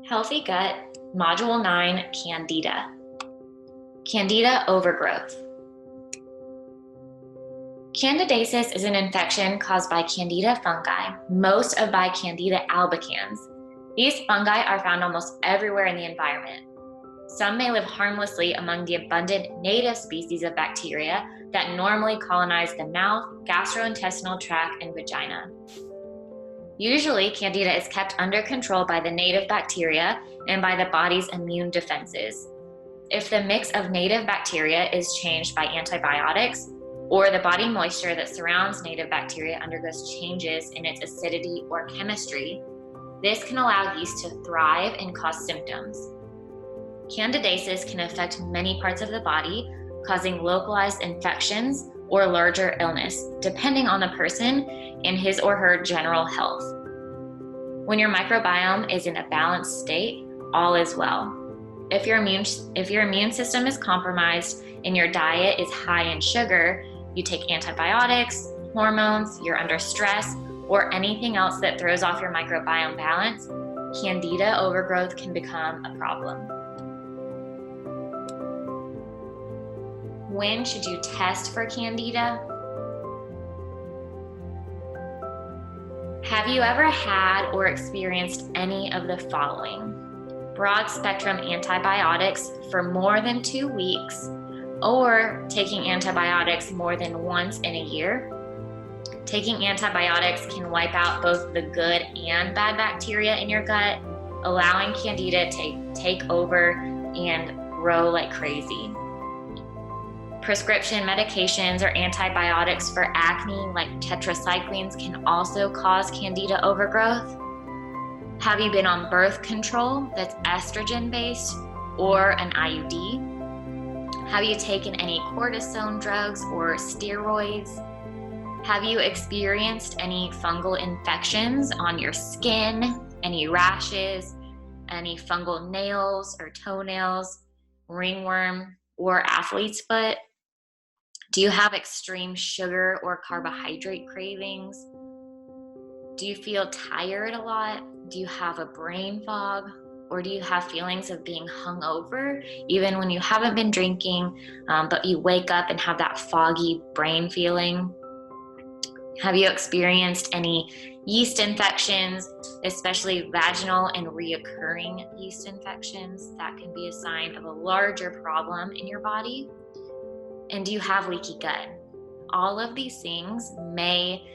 Healthy Gut, Module 9, Candida. Candida overgrowth. Candidiasis is an infection caused by Candida fungi, most of by Candida albicans. These fungi are found almost everywhere in the environment. Some may live harmlessly among the abundant native species of bacteria that normally colonize the mouth, gastrointestinal tract, and vagina. Usually, Candida is kept under control by the native bacteria and by the body's immune defenses. If the mix of native bacteria is changed by antibiotics, or the body moisture that surrounds native bacteria undergoes changes in its acidity or chemistry, this can allow yeast to thrive and cause symptoms. Candidiasis can affect many parts of the body, causing localized infections or larger illness, depending on the person and his or her general health. When your microbiome is in a balanced state, all is well. If your immune system is compromised and your diet is high in sugar, you take antibiotics, hormones, you're under stress, or anything else that throws off your microbiome balance, Candida overgrowth can become a problem. When should you test for Candida? Have you ever had or experienced any of the following? Broad-spectrum antibiotics for more than 2 weeks, or taking antibiotics more than once in a year? Taking antibiotics can wipe out both the good and bad bacteria in your gut, allowing Candida to take over and grow like crazy. Prescription medications or antibiotics for acne like tetracyclines can also cause Candida overgrowth. Have you been on birth control that's estrogen-based or an IUD? Have you taken any cortisone drugs or steroids? Have you experienced any fungal infections on your skin, any rashes, any fungal nails or toenails, ringworm, or athlete's foot? Do you have extreme sugar or carbohydrate cravings? Do you feel tired a lot? Do you have a brain fog? Or do you have feelings of being hungover, even when you haven't been drinking, but you wake up and have that foggy brain feeling? Have you experienced any yeast infections, especially vaginal and reoccurring yeast infections? That can be a sign of a larger problem in your body. And do you have leaky gut? All of these things may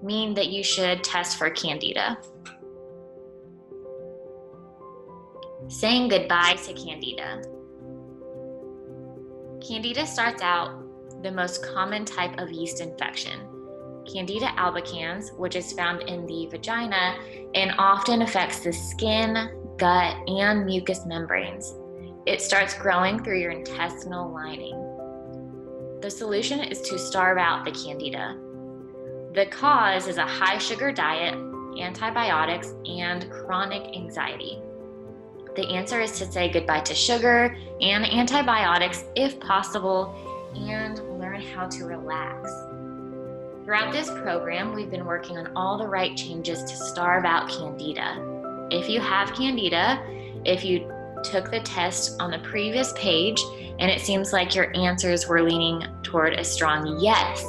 mean that you should test for Candida. Saying goodbye to Candida. Candida starts out the most common type of yeast infection, Candida albicans, which is found in the vagina and often affects the skin, gut, and mucous membranes. It starts growing through your intestinal lining. The solution is to starve out the Candida. The cause is a high sugar diet, antibiotics, and chronic anxiety. The answer is to say goodbye to sugar and antibiotics if possible, and learn how to relax. Throughout this program, we've been working on all the right changes to starve out Candida. If you have Candida, if you took the test on the previous page and it seems like your answers were leaning toward a strong yes,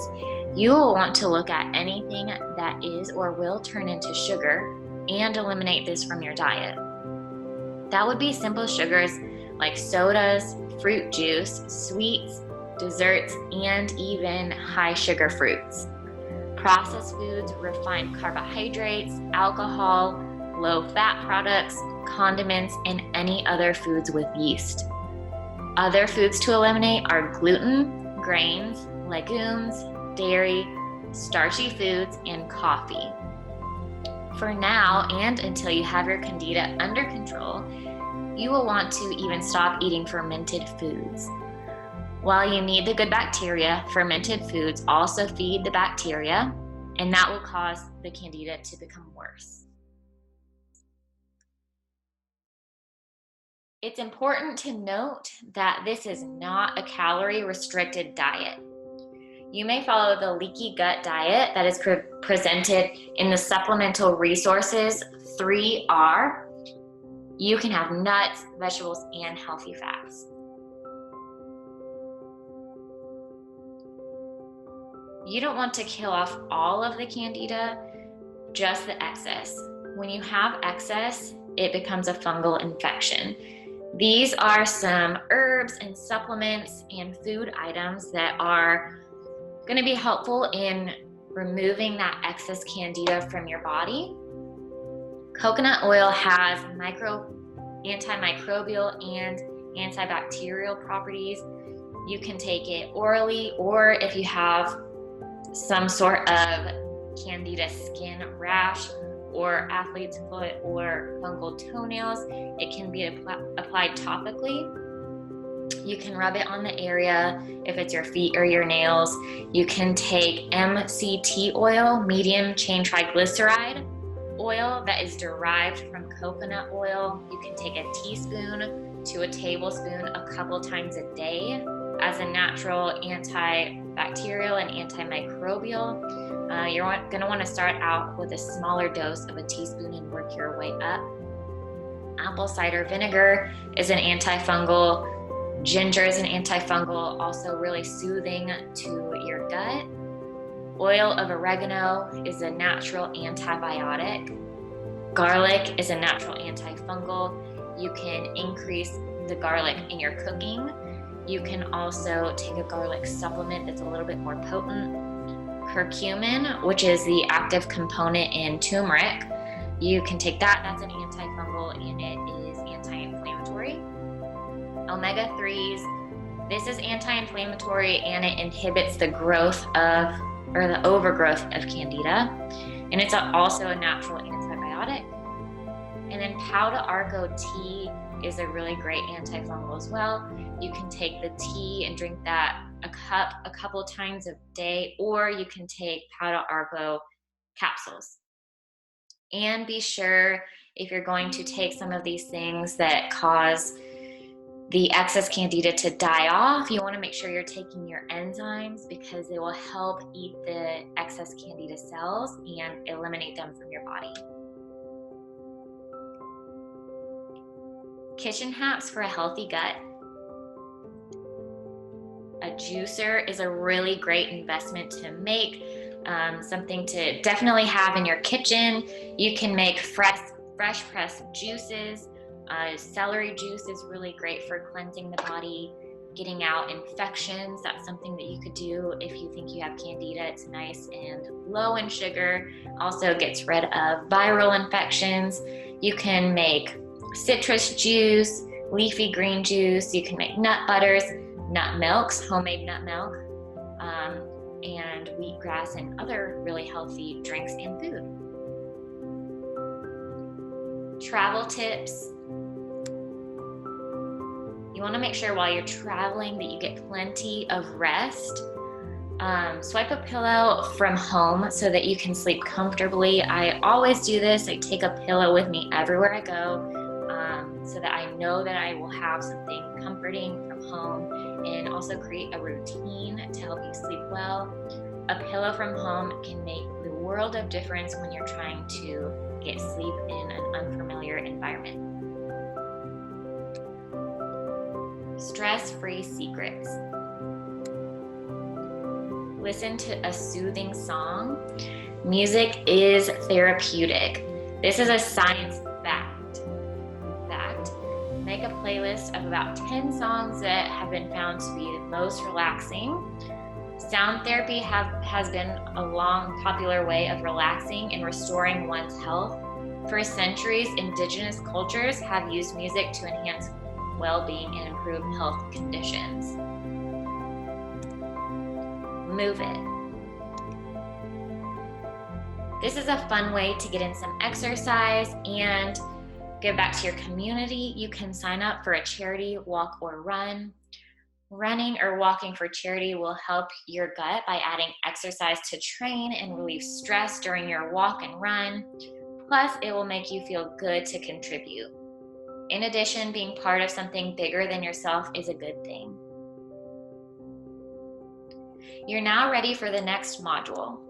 you will want to look at anything that is or will turn into sugar and eliminate this from your diet. That would be simple sugars like sodas, fruit juice, sweets, desserts, and even high sugar fruits. Processed foods, refined carbohydrates, alcohol, low-fat products, condiments, and any other foods with yeast. Other foods to eliminate are gluten, grains, legumes, dairy, starchy foods, and coffee. For now, and until you have your Candida under control, you will want to even stop eating fermented foods. While you need the good bacteria, fermented foods also feed the bacteria, and that will cause the Candida to become worse. It's important to note that this is not a calorie-restricted diet. You may follow the leaky gut diet that is presented in the supplemental resources 3R. You can have nuts, vegetables, and healthy fats. You don't want to kill off all of the candida, just the excess. When you have excess, it becomes a fungal infection. These are some herbs and supplements and food items that are going to be helpful in removing that excess candida from your body. Coconut oil has antimicrobial and antibacterial properties. You can take it orally, or if you have some sort of candida skin rash or athlete's foot or fungal toenails, it can be applied topically. You can rub it on the area if it's your feet or your nails. You can take MCT oil, medium chain triglyceride oil, that is derived from coconut oil. You can take a teaspoon to a tablespoon a couple times a day as a natural antibacterial and antimicrobial. You're going to want to start out with a smaller dose of a teaspoon and work your way up. Apple cider vinegar is an antifungal. Ginger is an antifungal, also really soothing to your gut. Oil of oregano is a natural antibiotic. Garlic is a natural antifungal. You can increase the garlic in your cooking. You can also take a garlic supplement that's a little bit more potent. Curcumin, which is the active component in turmeric, you can take that. That's an antifungal and it is anti-inflammatory. Omega-3s, this is anti-inflammatory and it inhibits the growth of, or the overgrowth of candida. And it's also a natural antibiotic. And then Pau d'Arco tea is a really great antifungal as well. You can take the tea and drink that a cup a couple times a day, or you can take Pau d'Arco capsules. And be sure, if you're going to take some of these things that cause the excess candida to die off, you want to make sure you're taking your enzymes, because they will help eat the excess candida cells and eliminate them from your body. Kitchen hacks for a healthy gut. A juicer is a really great investment to make, something to definitely have in your kitchen. You can make fresh pressed juices. Celery juice is really great for cleansing the body, getting out infections. That's something that you could do if you think you have candida. It's nice and low in sugar. Also gets rid of viral infections. You can make citrus juice, leafy green juice. You can make nut butters, nut milks, homemade nut milk, and wheatgrass and other really healthy drinks and food. Travel tips. You want to make sure while you're traveling that you get plenty of rest. Swipe a pillow from home so that you can sleep comfortably. I always do this. I take a pillow with me everywhere I go, so that I know that I will have something comforting from home, and also create a routine to help you sleep well. A pillow from home can make the world of difference when you're trying to get sleep in an unfamiliar environment. Stress-free secrets. Listen to a soothing song. Music is therapeutic. This is a science fact. Make a playlist of about 10 songs that have been found to be the most relaxing. Sound therapy has been a long popular way of relaxing and restoring one's health. For centuries, indigenous cultures have used music to enhance well-being and improve health conditions. Move it. This is a fun way to get in some exercise and give back to your community. You can sign up for a charity walk or run. Running or walking for charity will help your gut by adding exercise to train and relieve stress during your walk and run. Plus, it will make you feel good to contribute. In addition, being part of something bigger than yourself is a good thing. You're now ready for the next module.